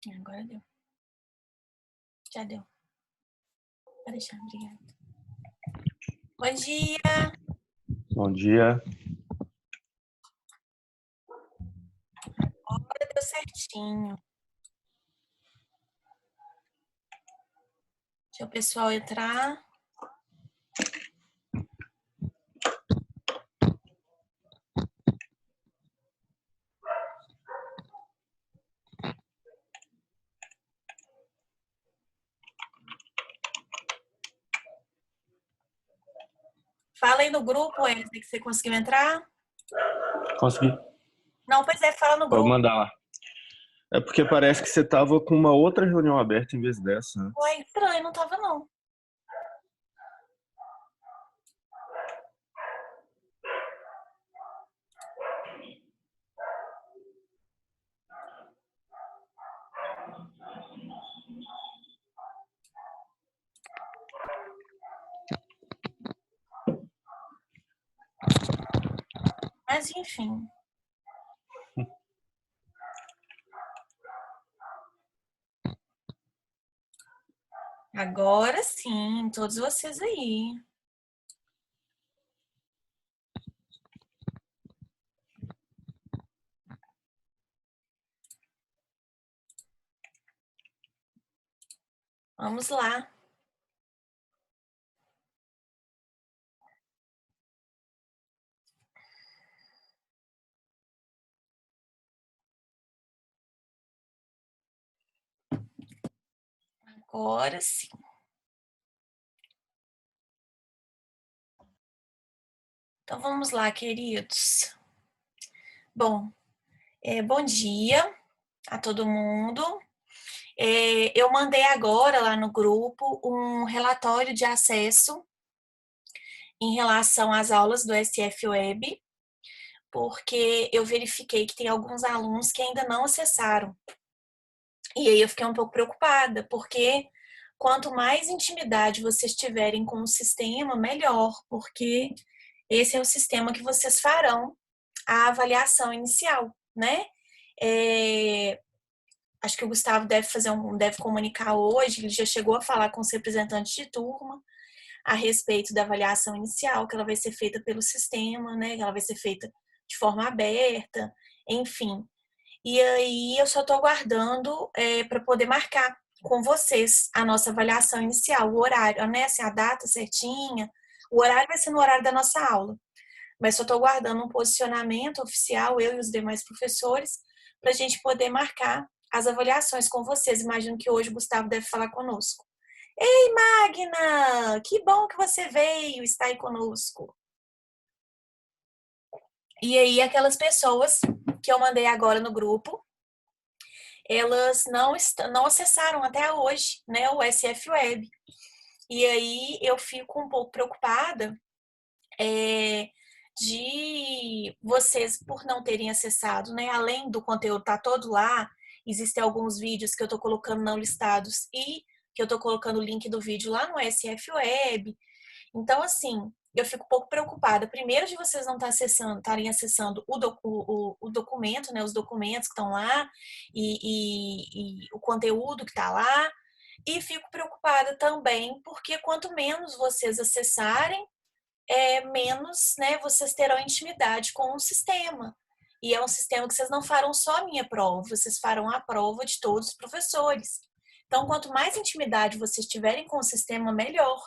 Agora deu. Já deu. Pode deixar, obrigada. Bom dia! Bom dia. Agora deu certinho. Deixa o pessoal entrar. Fala aí no grupo, Wesley, que você conseguiu entrar. Consegui. Não, pois é, fala no Vou grupo. mandar lá. É porque parece que você tava com uma outra reunião aberta em vez dessa antes. Ué, estranho, não tava não. Mas enfim. Agora sim, todos vocês aí. Vamos lá. Agora sim. Então vamos lá, queridos. Bom, bom dia a todo mundo. Eu mandei agora lá no grupo um relatório de acesso em relação às aulas do SF Web, porque eu verifiquei que tem alguns alunos que ainda não acessaram. E aí eu fiquei um pouco preocupada, porque quanto mais intimidade vocês tiverem com o sistema, melhor, porque esse é o sistema que vocês farão a avaliação inicial, né? Acho que o Gustavo deve comunicar hoje, ele já chegou a falar com os representantes de turma a respeito da avaliação inicial, que ela vai ser feita pelo sistema, né? Que ela vai ser feita de forma aberta, enfim. E aí eu só estou aguardando para poder marcar com vocês a nossa avaliação inicial, o horário, né? Assim, a data certinha. O horário vai ser no horário da nossa aula. Mas só estou aguardando um posicionamento oficial, eu e os demais professores, para a gente poder marcar as avaliações com vocês. Imagino que hoje o Gustavo deve falar conosco. Ei, Magna! Que bom que você veio, está aí conosco. E aí, aquelas pessoas que eu mandei agora no grupo, elas não acessaram até hoje, né, o SF Web. E aí eu fico um pouco preocupada de vocês por não terem acessado, né? Além do conteúdo tá todo lá, existem alguns vídeos que eu tô colocando não listados e que eu tô colocando o link do vídeo lá no SF Web. Então, assim, eu fico um pouco preocupada. Primeiro de vocês não estarem acessando o documento, né? Os documentos que estão lá e o conteúdo que está lá. E fico preocupada também, porque quanto menos vocês acessarem, menos, né, vocês terão intimidade com o sistema. E é um sistema que vocês não farão só a minha prova, vocês farão a prova de todos os professores. Então, quanto mais intimidade vocês tiverem com o sistema, melhor,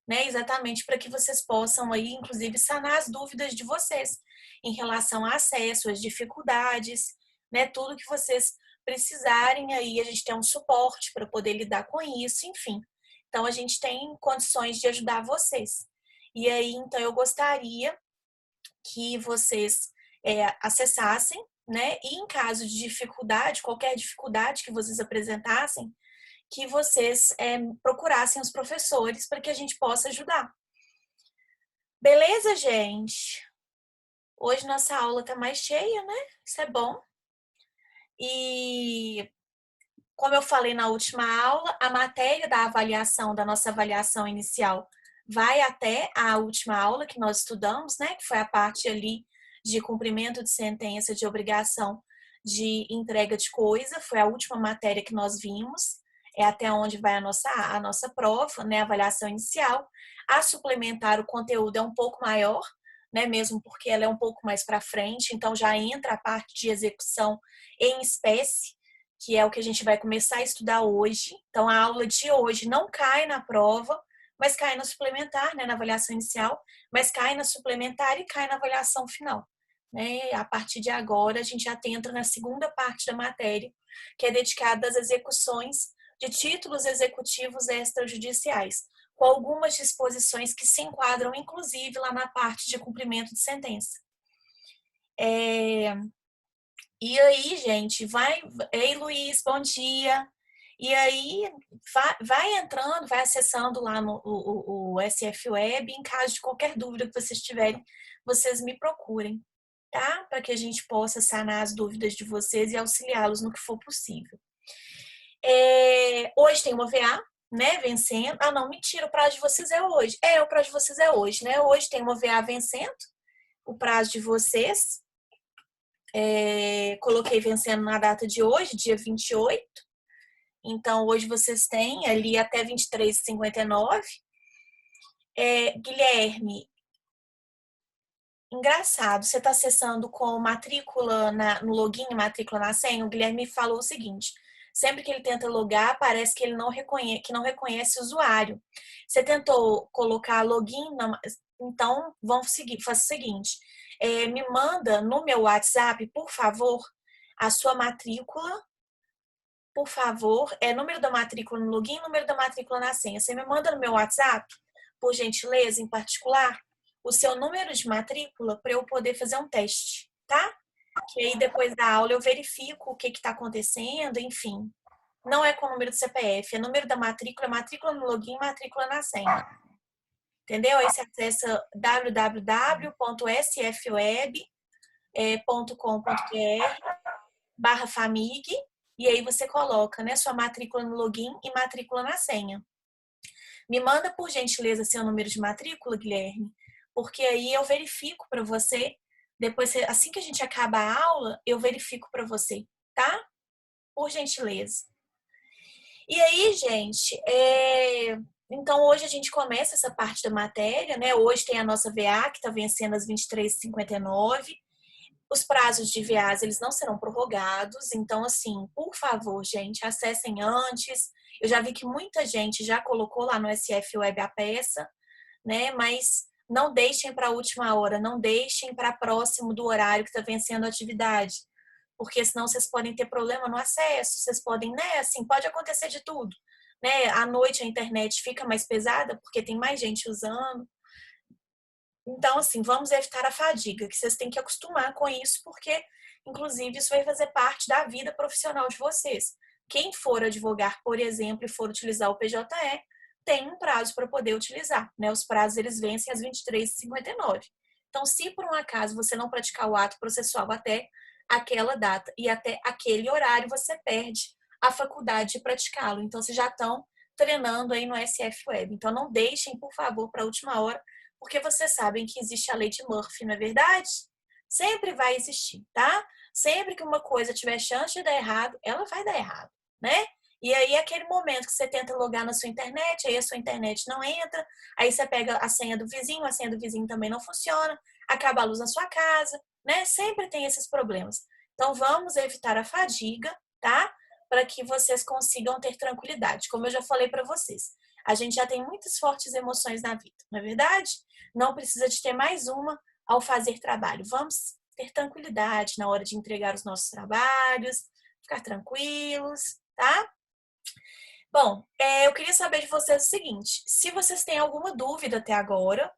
né? Exatamente para que vocês possam aí, inclusive, sanar as dúvidas de vocês em relação ao acesso, às dificuldades, né? Tudo que vocês precisarem aí, a gente tem um suporte para poder lidar com isso, enfim. Então, a gente tem condições de ajudar vocês. E aí, então, eu gostaria que vocês acessassem, né? E em caso de dificuldade, qualquer dificuldade que vocês apresentassem, que vocês procurassem os professores para que a gente possa ajudar. Beleza, gente? Hoje nossa aula tá mais cheia, né? Isso é bom. E como eu falei na última aula, a matéria da avaliação, da nossa avaliação inicial, vai até a última aula que nós estudamos, né? Que foi a parte ali de cumprimento de sentença de obrigação de entrega de coisa, foi a última matéria que nós vimos, é até onde vai a nossa prova, né, a avaliação inicial. A suplementar, o conteúdo é um pouco maior, né, mesmo porque ela é um pouco mais para frente, então já entra a parte de execução em espécie, que é o que a gente vai começar a estudar hoje. Então, a aula de hoje não cai na prova, mas cai na suplementar, né, na avaliação inicial, mas cai na suplementar e cai na avaliação final. Né? A partir de agora, a gente já entra na segunda parte da matéria, que é dedicada às execuções de títulos executivos extrajudiciais, com algumas disposições que se enquadram, inclusive, lá na parte de cumprimento de sentença. E aí, gente, vai... Ei, Luiz, bom dia! E aí, vai entrando, vai acessando lá no o SF Web. Em caso de qualquer dúvida que vocês tiverem, vocês me procurem, tá? Para que a gente possa sanar as dúvidas de vocês e auxiliá-los no que for possível. Hoje tem uma VA, né, vencendo. Ah, não, mentira, o prazo de vocês é hoje. O prazo de vocês é hoje, né? Hoje tem uma VA vencendo, o prazo de vocês. Coloquei vencendo na data de hoje, dia 28. Então, hoje vocês têm ali até 23h59. Guilherme, engraçado, você está acessando com matrícula no login e matrícula na senha. O Guilherme falou o seguinte: sempre que ele tenta logar, parece que ele não reconhece o usuário. Você tentou colocar login? Não, então, vamos seguir. Faça o seguinte: me manda no meu WhatsApp, por favor, a sua matrícula. Por favor, número da matrícula no login, número da matrícula na senha. Você me manda no meu WhatsApp, por gentileza, em particular, o seu número de matrícula para eu poder fazer um teste, tá? Que aí depois da aula eu verifico o que está acontecendo, enfim. Não é com o número do CPF, é número da matrícula, matrícula no login, matrícula na senha. Entendeu? Aí você acessa www.sfweb.com.br/famig e aí você coloca, né, sua matrícula no login e matrícula na senha. Me manda, por gentileza, seu número de matrícula, Guilherme, porque aí eu verifico para você. Depois, assim que a gente acaba a aula, eu verifico para você, tá? Por gentileza. E aí, gente, então hoje a gente começa essa parte da matéria, né? Hoje tem a nossa VA, que está vencendo às 23h59. Os prazos de VAs, eles não serão prorrogados. Então, assim, por favor, gente, acessem antes. Eu já vi que muita gente já colocou lá no SF Web a peça, né? Mas não deixem para a última hora, não deixem para próximo do horário que está vencendo a atividade. Porque senão vocês podem ter problema no acesso, vocês podem, né? Assim, pode acontecer de tudo. Né? À noite a internet fica mais pesada porque tem mais gente usando. Então, assim, vamos evitar a fadiga, que vocês têm que acostumar com isso, porque, inclusive, isso vai fazer parte da vida profissional de vocês. Quem for advogar, por exemplo, e for utilizar o PJE, tem um prazo para poder utilizar, né? Os prazos, eles vencem às 23h59. Então, se por um acaso você não praticar o ato processual até aquela data e até aquele horário, você perde a faculdade de praticá-lo. Então, vocês já estão treinando aí no SF Web. Então, não deixem, por favor, para a última hora, porque vocês sabem que existe a lei de Murphy, não é verdade? Sempre vai existir, tá? Sempre que uma coisa tiver chance de dar errado, ela vai dar errado, né? E aí, aquele momento que você tenta logar na sua internet, aí a sua internet não entra, aí você pega a senha do vizinho também não funciona, acaba a luz na sua casa, né? Sempre tem esses problemas. Então, vamos evitar a fadiga, tá? Para que vocês consigam ter tranquilidade. Como eu já falei para vocês, a gente já tem muitas fortes emoções na vida, não é verdade? Não precisa de ter mais uma ao fazer trabalho. Vamos ter tranquilidade na hora de entregar os nossos trabalhos, ficar tranquilos, tá? Bom, eu queria saber de vocês o seguinte: se vocês têm alguma dúvida até agora,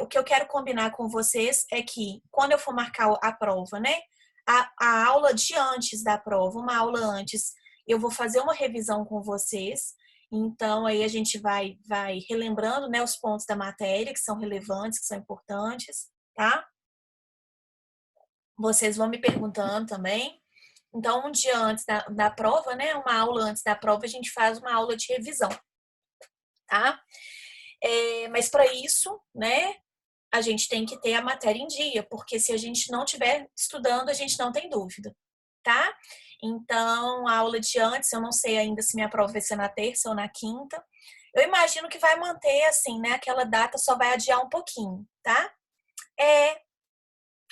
o que eu quero combinar com vocês é que quando eu for marcar a prova, né? A aula de antes da prova, uma aula antes, eu vou fazer uma revisão com vocês. Então, aí a gente vai relembrando, né, os pontos da matéria que são relevantes, que são importantes, tá? Vocês vão me perguntando também. Então, um dia antes da prova, né, uma aula antes da prova, a gente faz uma aula de revisão, tá? Mas para isso, né, a gente tem que ter a matéria em dia, porque se a gente não estiver estudando, a gente não tem dúvida, tá? Então, a aula de antes, eu não sei ainda se minha prova vai ser na terça ou na quinta. Eu imagino que vai manter assim, né? Aquela data só vai adiar um pouquinho, tá?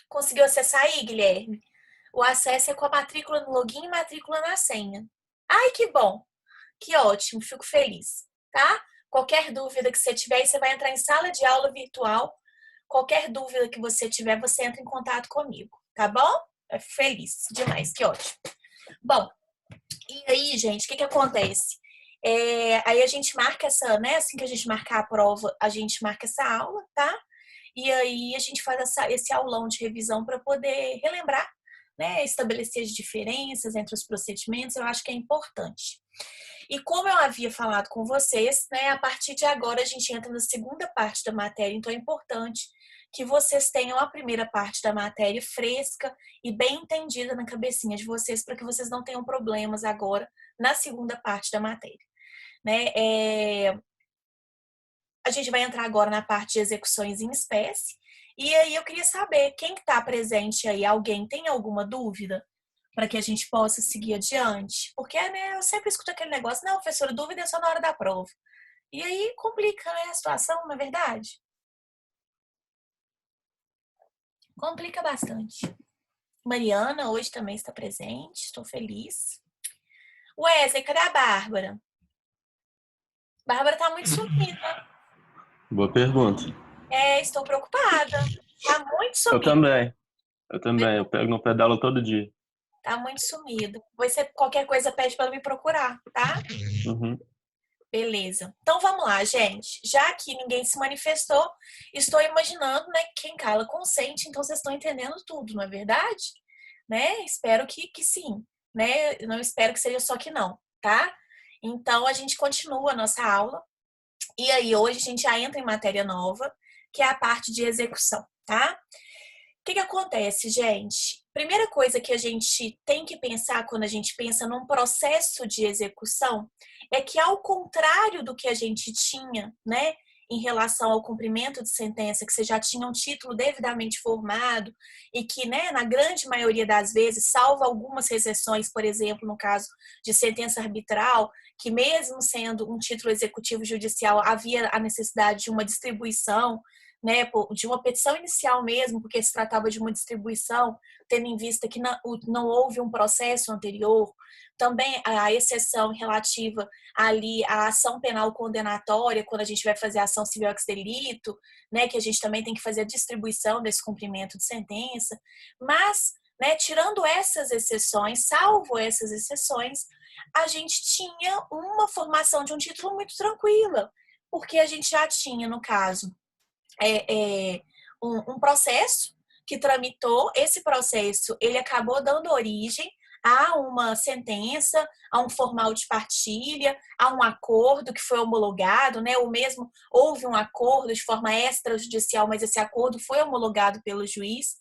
Conseguiu acessar aí, Guilherme? O acesso é com a matrícula no login e matrícula na senha. Ai, que bom! Que ótimo, fico feliz, tá? Qualquer dúvida que você tiver, você vai entrar em sala de aula virtual. Qualquer dúvida que você tiver, você entra em contato comigo, tá bom? Eu fico feliz demais, que ótimo. Bom, e aí, gente, o que acontece? Aí a gente marca essa, né? Assim que a gente marcar a prova, a gente marca essa aula, tá? E aí a gente faz esse aulão de revisão para poder relembrar, né? Estabelecer as diferenças entre os procedimentos, eu acho que é importante. E como eu havia falado com vocês, né? A partir de agora a gente entra na segunda parte da matéria, então é importante que vocês tenham a primeira parte da matéria fresca e bem entendida na cabecinha de vocês, para que vocês não tenham problemas agora na segunda parte da matéria, né? A gente vai entrar agora na parte de execuções em espécie. E aí eu queria saber, quem está presente aí? Alguém tem alguma dúvida? Para que a gente possa seguir adiante? Porque, né, eu sempre escuto aquele negócio, não, professora, dúvida é só na hora da prova. E aí complica, né, a situação, na verdade? Complica bastante. Mariana hoje também está presente, estou feliz. Wesley, cadê a Bárbara? Bárbara tá muito sumida. Boa pergunta. Estou preocupada. Tá muito Eu sumida. também. Eu também. Eu pego no pedalo todo dia. Tá muito sumido. Você, qualquer coisa, pede para me procurar, tá? Uhum. Beleza. Então vamos lá, gente. Já que ninguém se manifestou, estou imaginando, né, que quem cala consente, então vocês estão entendendo tudo, não é verdade? Né? Espero que sim, né? Não espero que seja só que não, tá? Então a gente continua a nossa aula. E aí hoje a gente já entra em matéria nova, que é a parte de execução, tá? O que acontece, gente? Primeira coisa que a gente tem que pensar quando a gente pensa num processo de execução é que, ao contrário do que a gente tinha, né, em relação ao cumprimento de sentença, que você já tinha um título devidamente formado e que, né, na grande maioria das vezes, salvo algumas exceções, por exemplo, no caso de sentença arbitral, que mesmo sendo um título executivo judicial, havia a necessidade de uma distribuição, né, de uma petição inicial mesmo, porque se tratava de uma distribuição, tendo em vista que não houve um processo anterior. Também a exceção relativa ali à ação penal condenatória, quando a gente vai fazer a ação civil ex delito, né, que a gente também tem que fazer a distribuição desse cumprimento de sentença. Mas, né, tirando essas exceções, salvo essas exceções, a gente tinha uma formação de um título muito tranquila, porque a gente já tinha, no caso, um processo que tramitou. Esse processo ele acabou dando origem a uma sentença, a um formal de partilha, a um acordo que foi homologado, né? Ou mesmo houve um acordo de forma extrajudicial, mas esse acordo foi homologado pelo juiz.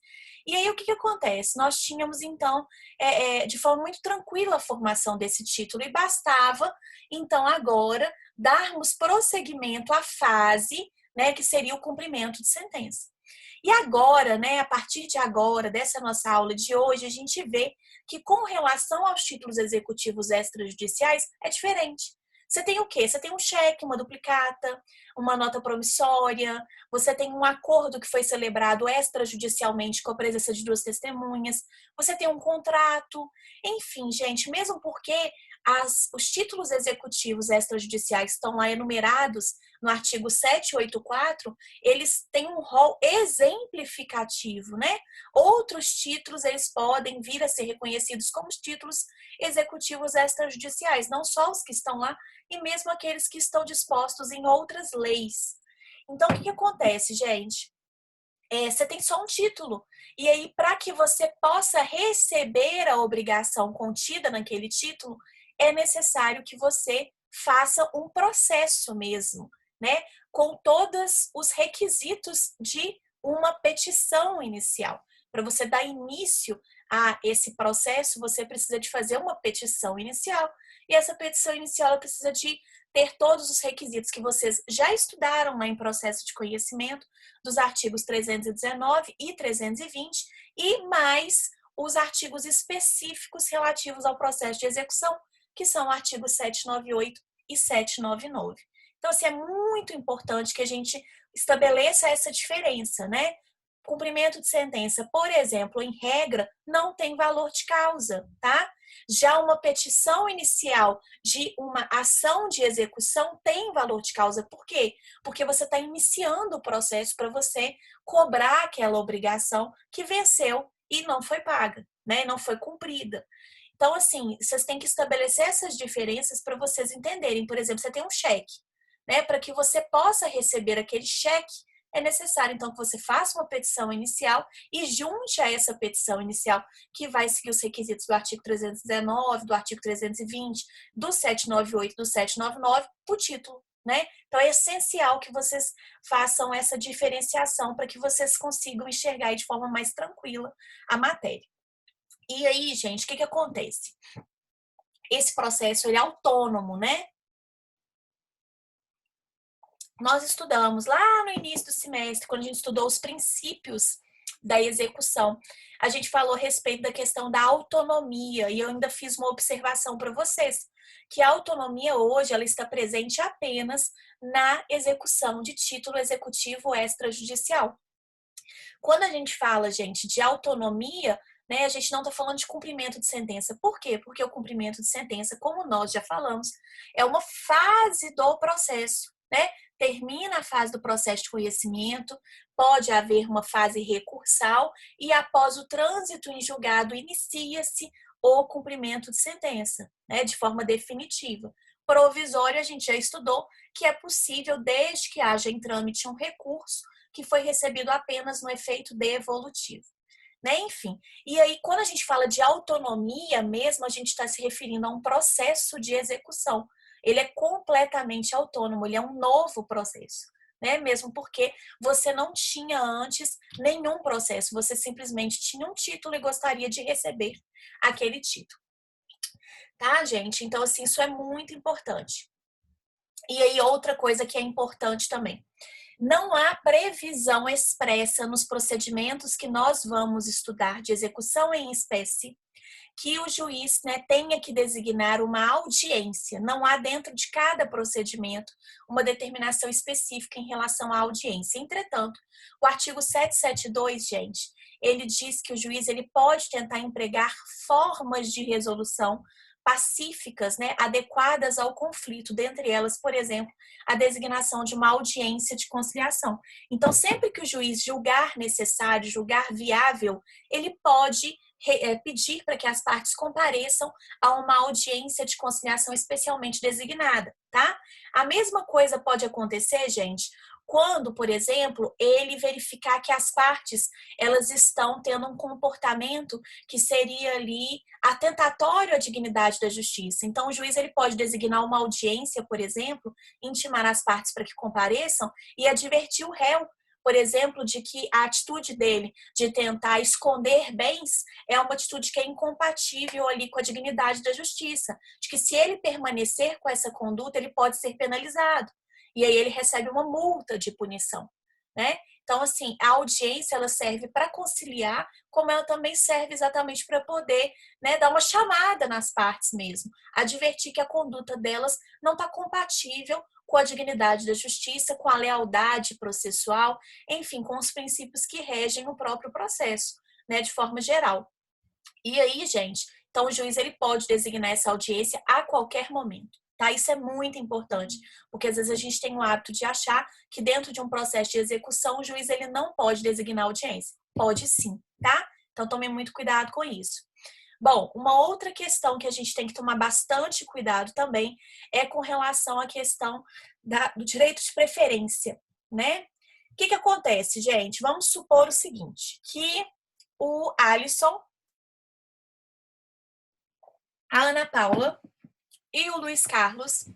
E aí o que acontece? Nós tínhamos então de forma muito tranquila a formação desse título e bastava então agora darmos prosseguimento à fase, né, que seria o cumprimento de sentença. E agora, né, a partir de agora, dessa nossa aula de hoje, a gente vê que com relação aos títulos executivos extrajudiciais é diferente. Você tem o quê? Você tem um cheque, uma duplicata, uma nota promissória, você tem um acordo que foi celebrado extrajudicialmente com a presença de duas testemunhas, você tem um contrato, enfim, gente, mesmo porque os títulos executivos extrajudiciais estão lá enumerados no artigo 784, eles têm um rol exemplificativo, né? Outros títulos, eles podem vir a ser reconhecidos como títulos executivos extrajudiciais, não só os que estão lá, e mesmo aqueles que estão dispostos em outras leis. Então, o que acontece, gente? Você tem só um título. E aí, para que você possa receber a obrigação contida naquele título, é necessário que você faça um processo mesmo, né? Com todos os requisitos de uma petição inicial. Para você dar início a esse processo, você precisa de fazer uma petição inicial. E essa petição inicial precisa de ter todos os requisitos que vocês já estudaram lá em processo de conhecimento, dos artigos 319 e 320, e mais os artigos específicos relativos ao processo de execução, que são o artigo 798 e 799. Então, assim, é muito importante que a gente estabeleça essa diferença, né? Cumprimento de sentença, por exemplo, em regra, não tem valor de causa, tá? Já uma petição inicial de uma ação de execução tem valor de causa. Por quê? Porque você está iniciando o processo para você cobrar aquela obrigação que venceu e não foi paga, né? Não foi cumprida. Então, assim, vocês têm que estabelecer essas diferenças para vocês entenderem. Por exemplo, você tem um cheque, né? Para que você possa receber aquele cheque, é necessário, então, que você faça uma petição inicial e junte a essa petição inicial, que vai seguir os requisitos do artigo 319, do artigo 320, do 798, do 799, o título, né? Então, é essencial que vocês façam essa diferenciação para que vocês consigam enxergar de forma mais tranquila a matéria. E aí, gente, o que acontece? Esse processo, ele é autônomo, né? Nós estudamos lá no início do semestre, quando a gente estudou os princípios da execução, a gente falou a respeito da questão da autonomia e eu ainda fiz uma observação para vocês, que a autonomia hoje ela está presente apenas na execução de título executivo extrajudicial. Quando a gente fala, gente, de autonomia, né, a gente não está falando de cumprimento de sentença. Por quê? Porque o cumprimento de sentença, como nós já falamos, é uma fase do processo, né? Termina a fase do processo de conhecimento, pode haver uma fase recursal e após o trânsito em julgado inicia-se o cumprimento de sentença, né, de forma definitiva. Provisório a gente já estudou que é possível desde que haja em trâmite um recurso que foi recebido apenas no efeito devolutivo. Né? Enfim, e aí quando a gente fala de autonomia mesmo, a gente está se referindo a um processo de execução. Ele é completamente autônomo, ele é um novo processo, né? Mesmo porque você não tinha antes nenhum processo, você simplesmente tinha um título e gostaria de receber aquele título. Tá, gente? Então, assim, isso é muito importante. E aí, outra coisa que é importante também. Não há previsão expressa nos procedimentos que nós vamos estudar de execução em espécie que o juiz, né, tenha que designar uma audiência. Não há dentro de cada procedimento uma determinação específica em relação à audiência. Entretanto, o artigo 772, gente, ele diz que o juiz ele pode tentar empregar formas de resolução pacíficas, né, adequadas ao conflito, dentre elas, por exemplo, a designação de uma audiência de conciliação. Então, sempre que o juiz julgar necessário, julgar viável, ele pode pedir para que as partes compareçam a uma audiência de conciliação especialmente designada, tá? A mesma coisa pode acontecer, gente, quando, por exemplo, ele verificar que as partes elas estão tendo um comportamento que seria ali atentatório à dignidade da justiça. Então, o juiz ele pode designar uma audiência, por exemplo, intimar as partes para que compareçam e advertir o réu, por exemplo, de que a atitude dele de tentar esconder bens é uma atitude que é incompatível ali com a dignidade da justiça, de que se ele permanecer com essa conduta, ele pode ser penalizado. E aí ele recebe uma multa de punição, né? Então, assim, a audiência, ela serve para conciliar, como ela também serve exatamente para poder, né, dar uma chamada nas partes mesmo, advertir que a conduta delas não está compatível com a dignidade da justiça, com a lealdade processual, enfim, com os princípios que regem o próprio processo, né, de forma geral. E aí, gente, então o juiz ele pode designar essa audiência a qualquer momento. Tá? Isso é muito importante, porque às vezes a gente tem o hábito de achar que dentro de um processo de execução o juiz ele não pode designar audiência. Pode sim, tá? Então tome muito cuidado com isso. Bom, uma outra questão que a gente tem que tomar bastante cuidado também é com relação à questão do direito de preferência, né? O que acontece, gente? Vamos supor o seguinte, que o Alisson, a Ana Paula e o Luiz Carlos,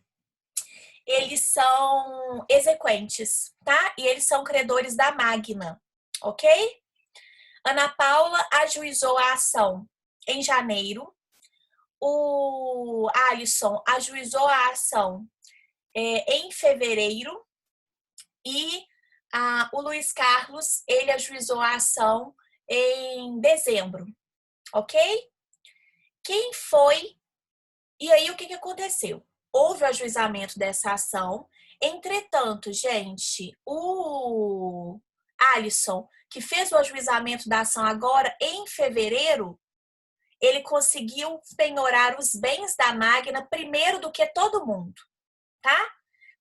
eles são exequentes, tá? E eles são credores da Magna, ok? Ana Paula ajuizou a ação em janeiro. O Alisson ajuizou a ação em fevereiro. E o Luiz Carlos, ele ajuizou a ação em dezembro, ok? Quem foi? E aí, o que aconteceu? Houve o ajuizamento dessa ação. Entretanto, gente, o Alisson, que fez o ajuizamento da ação agora em fevereiro, ele conseguiu penhorar os bens da Magna primeiro do que todo mundo, tá?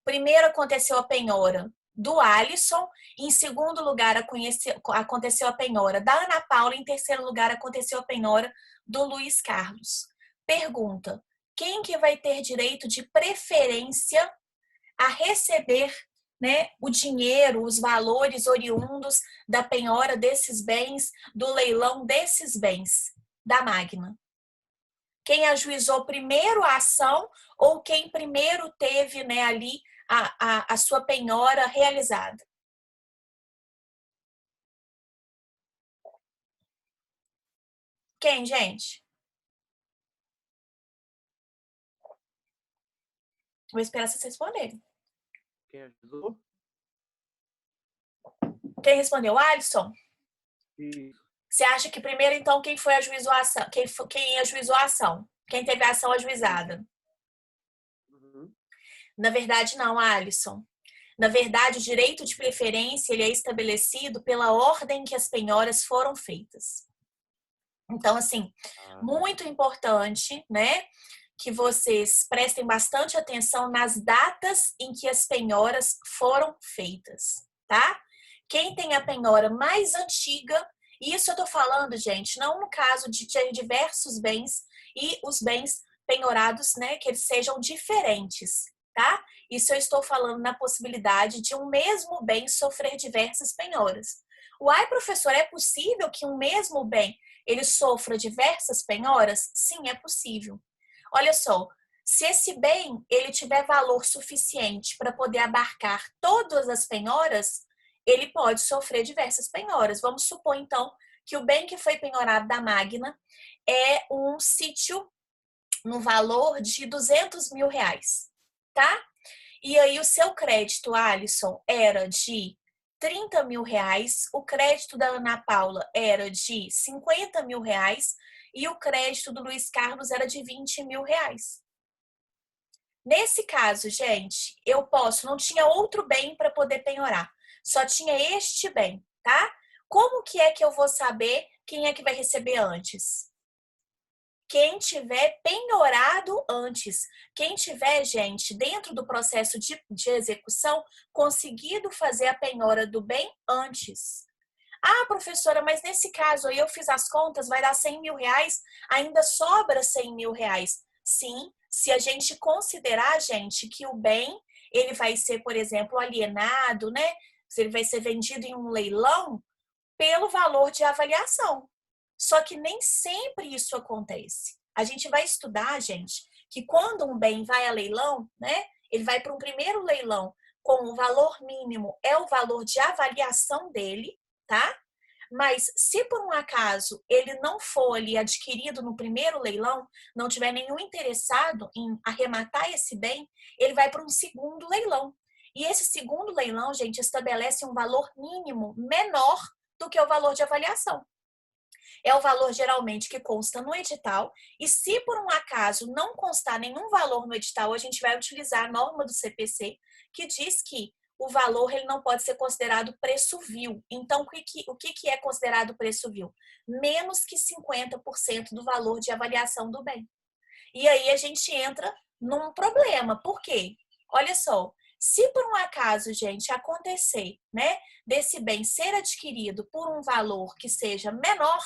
Primeiro aconteceu a penhora do Alisson, em segundo lugar aconteceu a penhora da Ana Paula, em terceiro lugar aconteceu a penhora do Luiz Carlos. Pergunta: quem que vai ter direito de preferência a receber, né, o dinheiro, os valores oriundos da penhora desses bens, do leilão desses bens da Magna? Quem ajuizou primeiro a ação ou quem primeiro teve, né, ali a sua penhora realizada? Quem, gente? Vou esperar vocês responderem. Quem ajuizou? Quem respondeu? Alisson? Isso. Você acha que primeiro, então, quem foi ajuizou a ação? Quem ajuizou a ação? Quem teve a ação ajuizada? Uhum. Na verdade, não, Alisson. Na verdade, o direito de preferência ele é estabelecido pela ordem que as penhoras foram feitas. Então, assim, muito importante, né, que vocês prestem bastante atenção nas datas em que as penhoras foram feitas, tá? Quem tem a penhora mais antiga, e isso eu tô falando, gente, não no caso de ter diversos bens e os bens penhorados, né, que eles sejam diferentes, tá? Isso eu estou falando na possibilidade de um mesmo bem sofrer diversas penhoras. Uai, professor, é possível que um mesmo bem ele sofra diversas penhoras? Sim, é possível. Olha só, se esse bem ele tiver valor suficiente para poder abarcar todas as penhoras, ele pode sofrer diversas penhoras. Vamos supor, então, que o bem que foi penhorado da Magna é um sítio no valor de 200 mil reais, tá? E aí o seu crédito, Alisson, era de 30 mil reais, o crédito da Ana Paula era de 50 mil reais e o crédito do Luiz Carlos era de 20 mil reais. Nesse caso, gente, eu posso, não tinha outro bem para poder penhorar, só tinha este bem, tá? Como que é que eu vou saber quem é que vai receber antes? Quem tiver penhorado antes, quem tiver, gente, dentro do processo de execução, conseguido fazer a penhora do bem antes. Ah, professora, mas nesse caso aí eu fiz as contas, vai dar 100 mil reais, ainda sobra 100 mil reais. Sim, se a gente considerar, gente, que o bem, ele vai ser, por exemplo, alienado, né? Se ele vai ser vendido em um leilão, pelo valor de avaliação. Só que nem sempre isso acontece. A gente vai estudar, gente, que quando um bem vai a leilão, né? Ele vai para um primeiro leilão com o valor mínimo é o valor de avaliação dele, tá? Mas se por um acaso ele não for ali adquirido no primeiro leilão, não tiver nenhum interessado em arrematar esse bem, ele vai para um segundo leilão. E esse segundo leilão, gente, estabelece um valor mínimo menor do que o valor de avaliação. É o valor geralmente que consta no edital, e se por um acaso não constar nenhum valor no edital, a gente vai utilizar a norma do CPC, que diz que o valor ele não pode ser considerado preço vil. Então, o que é considerado preço vil? Menos que 50% do valor de avaliação do bem. E aí a gente entra num problema. Por quê? Olha só, se por um acaso, gente, acontecer, né, desse bem ser adquirido por um valor que seja menor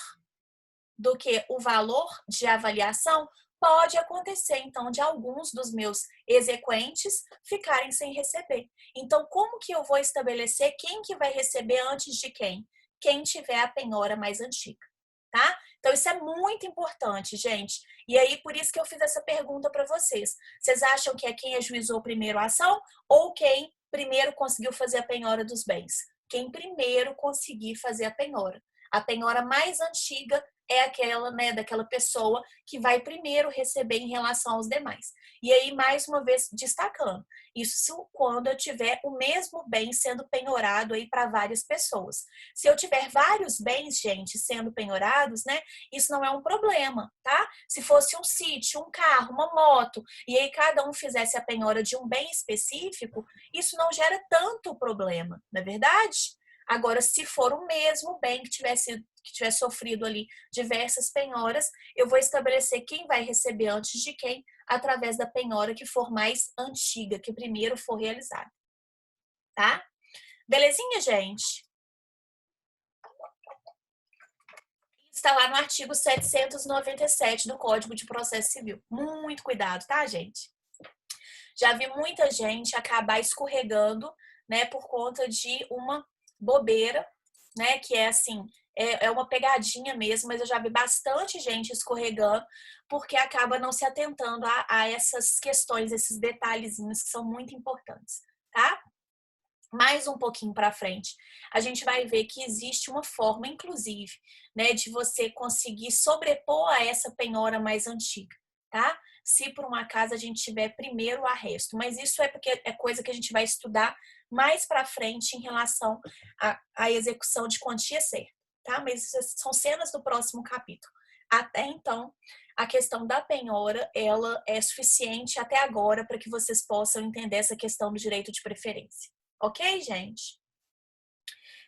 do que o valor de avaliação, pode acontecer, então, de alguns dos meus exequentes ficarem sem receber. Então, como que eu vou estabelecer quem que vai receber antes de quem? Quem tiver a penhora mais antiga, tá? Então, isso é muito importante, gente. E aí, por isso que eu fiz essa pergunta para vocês. Vocês acham que é quem ajuizou primeiro a ação ou quem primeiro conseguiu fazer a penhora dos bens? Quem primeiro conseguir fazer a penhora. A penhora mais antiga é aquela, né, daquela pessoa que vai primeiro receber em relação aos demais. E aí, mais uma vez, destacando, isso quando eu tiver o mesmo bem sendo penhorado aí para várias pessoas. Se eu tiver vários bens, gente, sendo penhorados, né, isso não é um problema, tá? Se fosse um sítio, um carro, uma moto, e aí cada um fizesse a penhora de um bem específico, isso não gera tanto problema, não é verdade? Agora, se for o mesmo bem que tiver sofrido ali diversas penhoras, eu vou estabelecer quem vai receber antes de quem, através da penhora que for mais antiga, que primeiro for realizada. Tá? Belezinha, gente? Está lá no artigo 797 do Código de Processo Civil. Muito cuidado, tá, gente? Já vi muita gente acabar escorregando, né, por conta de uma bobeira, né, que é assim, é uma pegadinha mesmo, mas eu já vi bastante gente escorregando porque acaba não se atentando a essas questões, esses detalhezinhos que são muito importantes, tá? Mais um pouquinho para frente, a gente vai ver que existe uma forma, inclusive, né, de você conseguir sobrepor a essa penhora mais antiga, tá? Se por um acaso a gente tiver primeiro o arresto, mas isso é porque é coisa que a gente vai estudar mais para frente em relação à execução de quantia certa, tá? Mas isso são cenas do próximo capítulo. Até então, a questão da penhora, ela é suficiente até agora para que vocês possam entender essa questão do direito de preferência. Ok, gente?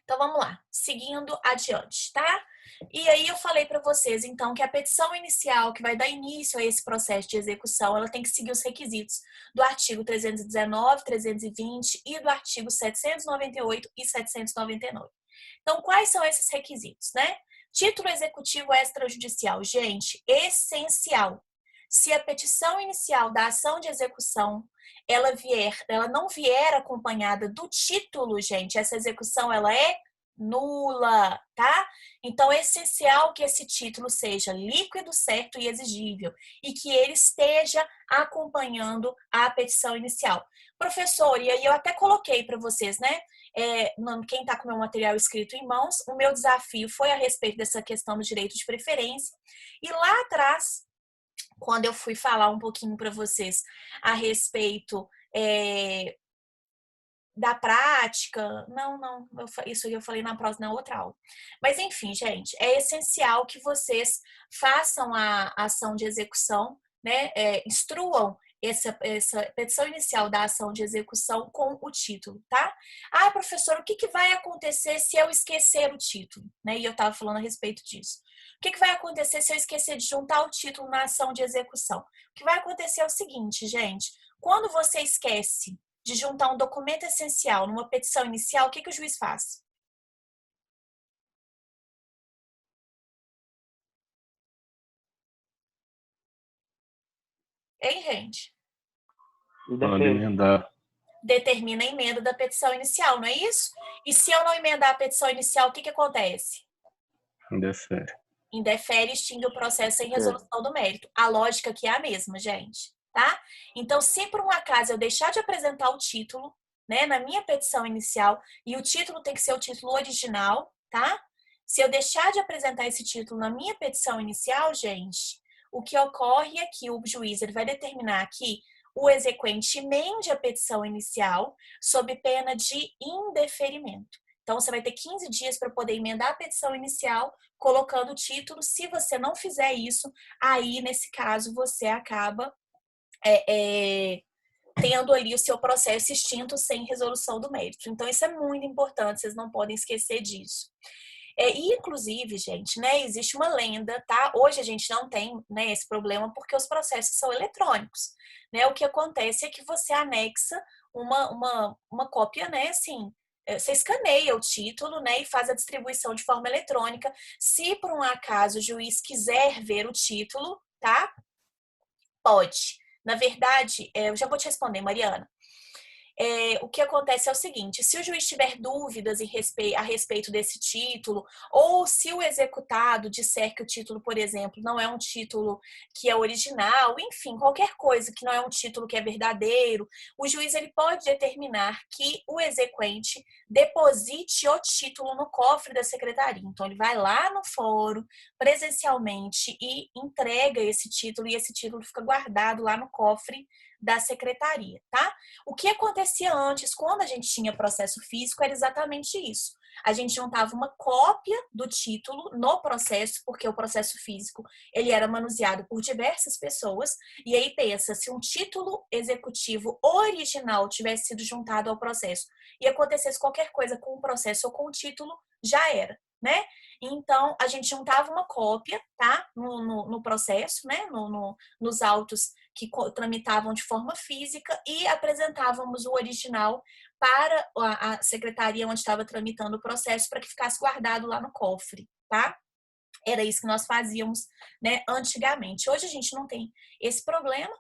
Então, vamos lá. Seguindo adiante, tá? E aí eu falei para vocês, então, que a petição inicial que vai dar início a esse processo de execução, ela tem que seguir os requisitos do artigo 319, 320 e do artigo 798 e 799. Então, quais são esses requisitos, né? Título executivo extrajudicial. Gente, essencial. Se a petição inicial da ação de execução ela não vier acompanhada do título, gente, essa execução ela é nula, tá? Então é essencial que esse título seja líquido, certo e exigível e que ele esteja acompanhando a petição inicial. Professor, e aí eu até coloquei para vocês, né? Quem está com o meu material escrito em mãos, o meu desafio foi a respeito dessa questão do direito de preferência. E lá atrás, quando eu fui falar um pouquinho para vocês a respeito da prática, isso aí eu falei na outra aula. Mas enfim, gente, é essencial que vocês façam a ação de execução, né? Instruam essa petição inicial da ação de execução com o título, tá? Ah, professor, o que vai acontecer se eu esquecer o título? Né? E eu estava falando a respeito disso. O que vai acontecer se eu esquecer de juntar o título na ação de execução? O que vai acontecer é o seguinte, gente. Quando você esquece de juntar um documento essencial numa petição inicial, o que o juiz faz? Hein, gente? Pode emendar. Determina a emenda da petição inicial, não é isso? E se eu não emendar a petição inicial, o que acontece? Indefere. Indefere e extingue o processo sem resolução do mérito. A lógica aqui é a mesma, gente, tá? Então, se por um acaso eu deixar de apresentar o título, né, na minha petição inicial, e o título tem que ser o título original, tá? Se eu deixar de apresentar esse título na minha petição inicial, gente, o que ocorre é que o juiz ele vai determinar que o exequente emende a petição inicial sob pena de indeferimento. Então, você vai ter 15 dias para poder emendar a petição inicial, colocando o título. Se você não fizer isso, aí, nesse caso, você acaba tendo ali o seu processo extinto sem resolução do mérito. Então, isso é muito importante, vocês não podem esquecer disso. E, inclusive, gente, né, existe uma lenda, tá? Hoje a gente não tem, né, esse problema porque os processos são eletrônicos, né? O que acontece é que você anexa uma cópia, né, assim, você escaneia o título, né, e faz a distribuição de forma eletrônica. Se por um acaso o juiz quiser ver o título, tá? Pode. Na verdade, eu já vou te responder, Mariana. o que acontece é o seguinte: se o juiz tiver dúvidas a respeito desse título, ou se o executado disser que o título, por exemplo, não é um título que é original, enfim, qualquer coisa que não é um título que é verdadeiro, o juiz ele pode determinar que o exequente deposite o título no cofre da secretaria. Então, ele vai lá no fórum, presencialmente, e entrega esse título, e esse título fica guardado lá no cofre da secretaria, tá? O que acontecia antes, quando a gente tinha processo físico, era exatamente isso. A gente juntava uma cópia do título no processo, porque o processo físico ele era manuseado por diversas pessoas, e aí pensa, se um título executivo original tivesse sido juntado ao processo e acontecesse qualquer coisa com o processo ou com o título, já era, né? Então, a gente juntava uma cópia, tá? No processo, né? Nos autos que tramitavam de forma física e apresentávamos o original para a secretaria onde estava tramitando o processo para que ficasse guardado lá no cofre, tá? Era isso que nós fazíamos, né, antigamente. Hoje a gente não tem esse problema,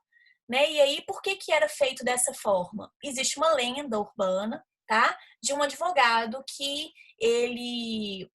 né? E aí, por que que era feito dessa forma? Existe uma lenda urbana, tá? De um advogado que ele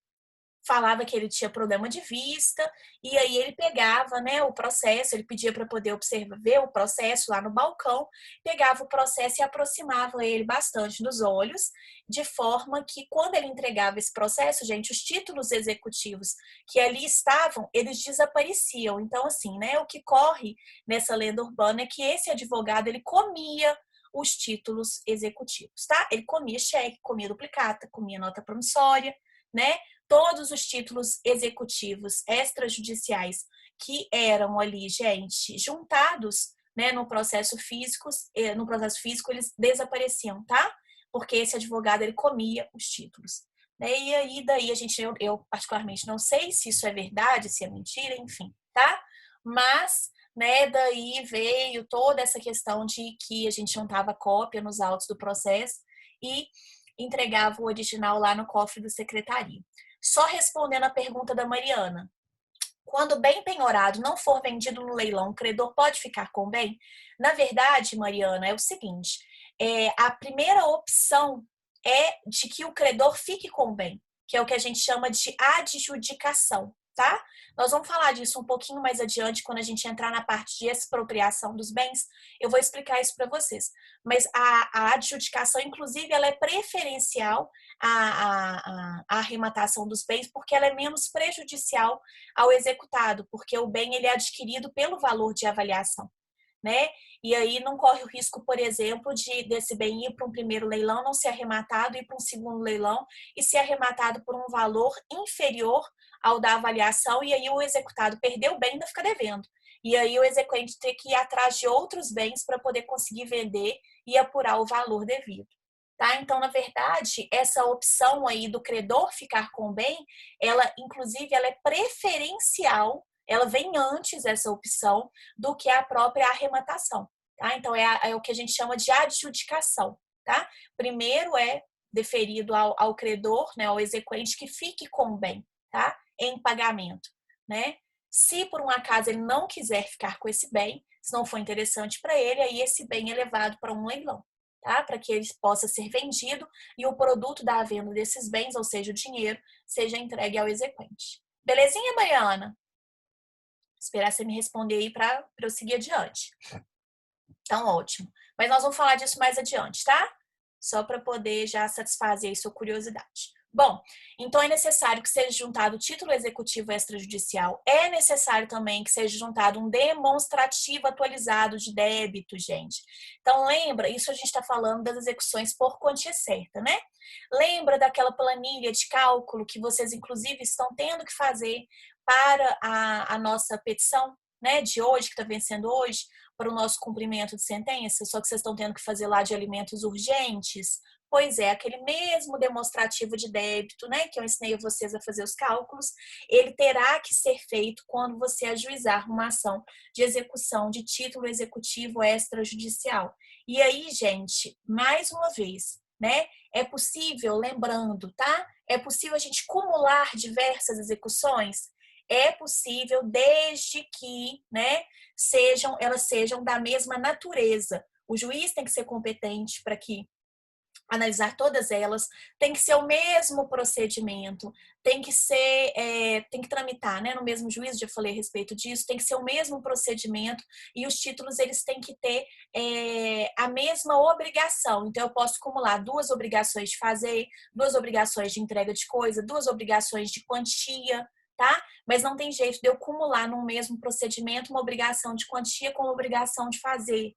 falava que ele tinha problema de vista, e aí ele pegava, né, o processo, ele pedia para poder observar, ver o processo lá no balcão, pegava o processo e aproximava ele bastante dos olhos, de forma que quando ele entregava esse processo, gente, os títulos executivos que ali estavam, eles desapareciam. Então, assim, né, o que corre nessa lenda urbana é que esse advogado, ele comia os títulos executivos, tá? Ele comia cheque, comia duplicata, comia nota promissória, né? Todos os títulos executivos extrajudiciais que eram ali, gente, juntados, né, no processo físico eles desapareciam, tá? Porque esse advogado ele comia os títulos. Né? E aí daí a gente, eu particularmente não sei se isso é verdade, se é mentira, enfim, tá? Mas, né, daí veio toda essa questão de que a gente juntava cópia nos autos do processo e entregava o original lá no cofre da secretaria. Só respondendo a pergunta da Mariana. Quando o bem penhorado não for vendido no leilão, o credor pode ficar com o bem? Na verdade, Mariana, é o seguinte: a primeira opção é de que o credor fique com o bem, que é o que a gente chama de adjudicação, tá? Nós vamos falar disso um pouquinho mais adiante, quando a gente entrar na parte de expropriação dos bens, eu vou explicar isso para vocês. Mas a adjudicação, inclusive, ela é preferencial à arrematação dos bens, porque ela é menos prejudicial ao executado, porque o bem ele é adquirido pelo valor de avaliação, né? E aí não corre o risco, por exemplo, desse bem ir para um primeiro leilão, não ser arrematado, ir para um segundo leilão e ser arrematado por um valor inferior ao da avaliação, e aí o executado perdeu o bem e ainda fica devendo. E aí o exequente ter que ir atrás de outros bens para poder conseguir vender e apurar o valor devido. Tá? Então, na verdade, essa opção aí do credor ficar com o bem, ela, inclusive, ela é preferencial, ela vem antes essa opção do que a própria arrematação, tá? Então, é o que a gente chama de adjudicação, tá? Primeiro é deferido ao credor, né, ao exequente, que fique com o bem, tá? Em pagamento, né? Se por um acaso ele não quiser ficar com esse bem, se não for interessante para ele, aí esse bem é levado para um leilão. Tá? Para que ele possa ser vendido e o produto da venda desses bens, ou seja, o dinheiro, seja entregue ao exequente. Belezinha, Mariana? Esperar você me responder aí para eu seguir adiante. Então, ótimo. Mas nós vamos falar disso mais adiante, tá? Só para poder já satisfazer aí sua curiosidade. Bom, então é necessário que seja juntado o título executivo extrajudicial. É necessário também que seja juntado um demonstrativo atualizado de débito, gente. Então, lembra, isso a gente está falando das execuções por quantia certa, né? Lembra daquela planilha de cálculo que vocês, inclusive, estão tendo que fazer para a nossa petição, né, de hoje, que está vencendo hoje, para o nosso cumprimento de sentença, só que vocês estão tendo que fazer lá de alimentos urgentes? Pois é, aquele mesmo demonstrativo de débito, né, que eu ensinei vocês a fazer os cálculos, ele terá que ser feito quando você ajuizar uma ação de execução de título executivo extrajudicial. E aí, gente, mais uma vez, né, é possível, lembrando, tá? É possível a gente acumular diversas execuções? É possível, desde que, né, elas sejam da mesma natureza. o juiz tem que ser competente para que analisar todas elas, tem que ser o mesmo procedimento, tem que tramitar, né, no mesmo juízo, já falei a respeito disso, tem que ser o mesmo procedimento e os títulos eles têm que ter a mesma obrigação. Então eu posso acumular 2 obrigações de fazer, 2 obrigações de entrega de coisa, 2 obrigações de quantia, tá? Mas não tem jeito de eu acumular no mesmo procedimento uma obrigação de quantia com uma obrigação de fazer.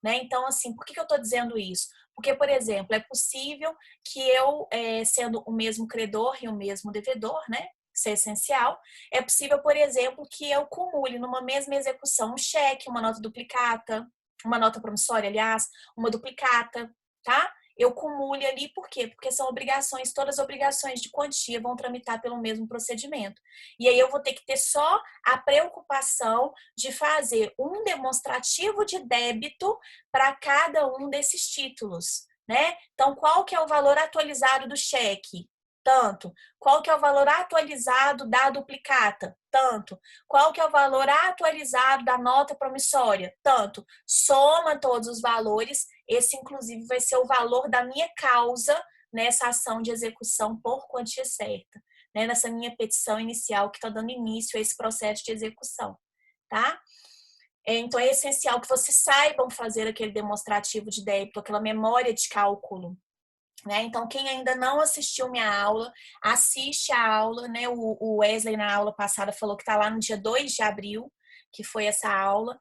Né? Então, assim, por que eu estou dizendo isso? Porque, por exemplo, é possível que eu, sendo o mesmo credor e o mesmo devedor, né? Isso é essencial. É possível, por exemplo, que eu cumule numa mesma execução um cheque, uma nota duplicata, uma nota promissória, aliás, uma duplicata, tá? Eu cumule ali, por quê? Porque são obrigações, todas as obrigações de quantia vão tramitar pelo mesmo procedimento. E aí eu vou ter que ter só a preocupação de fazer um demonstrativo de débito para cada um desses títulos, né? Então, qual que é o valor atualizado do cheque? Tanto. Qual que é o valor atualizado da duplicata? Tanto. Qual que é o valor atualizado da nota promissória? Tanto. Soma todos os valores. Esse, inclusive, vai ser o valor da minha causa nessa ação de execução por quantia certa, né? Nessa minha petição inicial que está dando início a esse processo de execução, tá? Então, é essencial que vocês saibam fazer aquele demonstrativo de débito, aquela memória de cálculo. Né? Então, quem ainda não assistiu minha aula, assiste a aula. Né? O Wesley, na aula passada, falou que está lá no dia 2 de abril, que foi essa aula.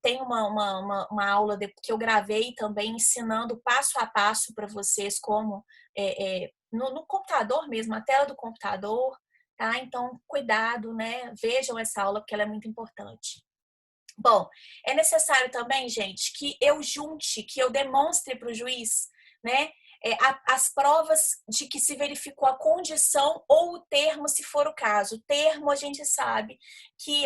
Tem uma aula que eu gravei também, ensinando passo a passo para vocês como no computador mesmo, na tela do computador. Tá? Então, cuidado, né? Vejam essa aula, porque ela é muito importante. Bom, é necessário também, gente, que eu junte, que eu demonstre para o juiz, né, as provas de que se verificou a condição ou o termo, se for o caso. O termo a gente sabe que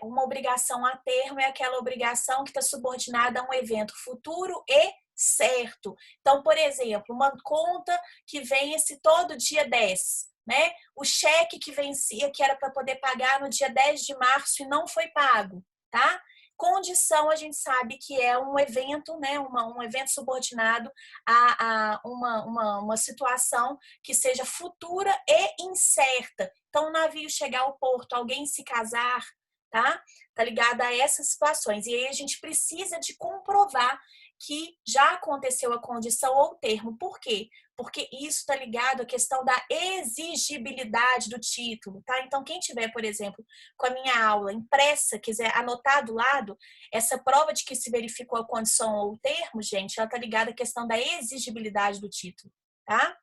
uma obrigação a termo, é aquela obrigação que está subordinada a um evento futuro e certo. Então, por exemplo, uma conta que vence todo dia 10. Né? O cheque que vencia, que era para poder pagar no dia 10 de março e não foi pago. Tá? Condição, a gente sabe que é um evento, né? Um evento subordinado a uma situação que seja futura e incerta. Então, o navio chegar ao porto, alguém se casar, tá? Tá ligado a essas situações. E aí a gente precisa de comprovar que já aconteceu a condição ou termo. Por quê? Porque isso está ligado à questão da exigibilidade do título, tá? Então, quem tiver, por exemplo, com a minha aula impressa, quiser anotar do lado, essa prova de que se verificou a condição ou o termo, gente, ela está ligada à questão da exigibilidade do título, tá?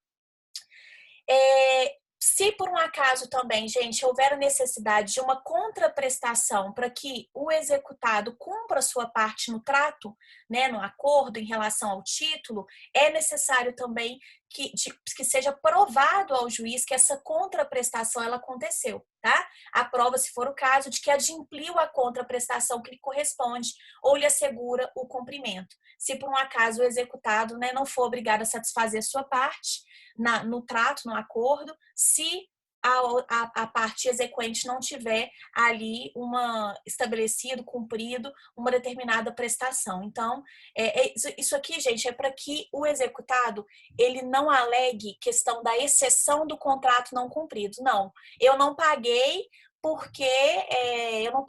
Se por um acaso também, gente, houver a necessidade de uma contraprestação para que o executado cumpra a sua parte no trato, né, no acordo em relação ao título, é necessário também que seja provado ao juiz que essa contraprestação ela aconteceu, tá? A prova, se for o caso, de que adimpliu a contraprestação que lhe corresponde ou lhe assegura o cumprimento. Se por um acaso o executado, né, não for obrigado a satisfazer a sua parte no trato, no acordo, se a parte exequente não tiver ali estabelecido, cumprido uma determinada prestação. Então, isso aqui, gente, é para que o executado ele não alegue questão da exceção do contrato não cumprido. Não, eu não paguei porque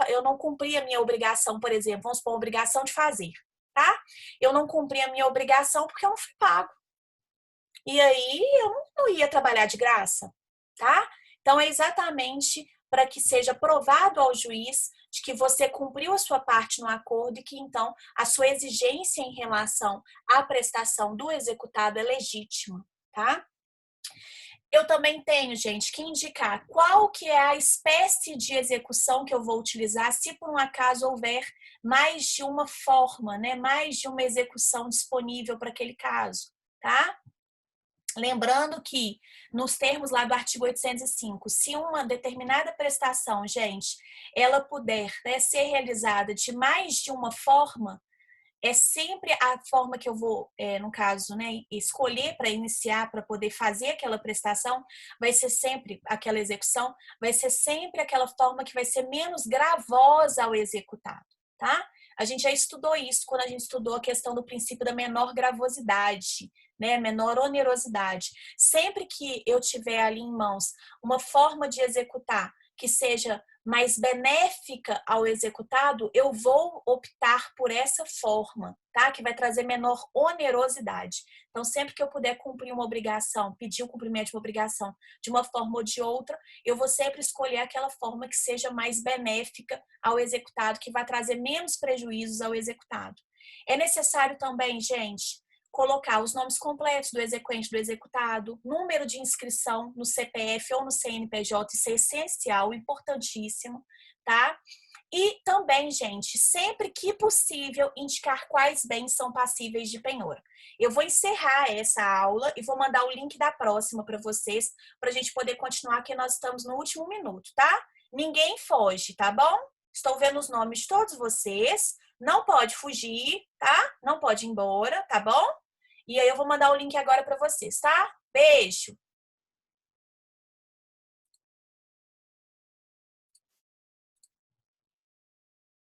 eu não cumpri a minha obrigação, por exemplo, vamos supor, a obrigação de fazer, tá? Eu não cumpri a minha obrigação porque eu não fui pago. E aí eu não ia trabalhar de graça, tá? Então, é exatamente para que seja provado ao juiz de que você cumpriu a sua parte no acordo e que, então, a sua exigência em relação à prestação do executado é legítima, tá? Eu também tenho, gente, que indicar qual que é a espécie de execução que eu vou utilizar se por um acaso houver mais de uma forma, né? Mais de uma execução disponível para aquele caso, tá? Lembrando que, nos termos lá do artigo 805, se uma determinada prestação, gente, ela puder, né, ser realizada de mais de uma forma, é sempre a forma que eu vou, no caso, né, escolher para iniciar, para poder fazer aquela prestação, vai ser sempre aquela execução, vai ser sempre aquela forma que vai ser menos gravosa ao executado, tá? A gente já estudou isso quando a gente estudou a questão do princípio da menor gravosidade, né? Menor onerosidade. Sempre que eu tiver ali em mãos uma forma de executar que seja mais benéfica ao executado, eu vou optar por essa forma, tá? Que vai trazer menor onerosidade. Então, sempre que eu puder cumprir uma obrigação, pedir o cumprimento de uma obrigação de uma forma ou de outra, eu vou sempre escolher aquela forma que seja mais benéfica ao executado, que vai trazer menos prejuízos ao executado. É necessário também, gente, colocar os nomes completos do exequente, do executado, número de inscrição no CPF ou no CNPJ, isso é essencial, importantíssimo, tá? E também, gente, sempre que possível, indicar quais bens são passíveis de penhora. Eu vou encerrar essa aula e vou mandar o link da próxima para vocês, para a gente poder continuar, que nós estamos no último minuto, tá? Ninguém foge, tá bom? Estou vendo os nomes de todos vocês. Não pode fugir, tá? Não pode ir embora, tá bom? E aí eu vou mandar o link agora para vocês, tá? Beijo!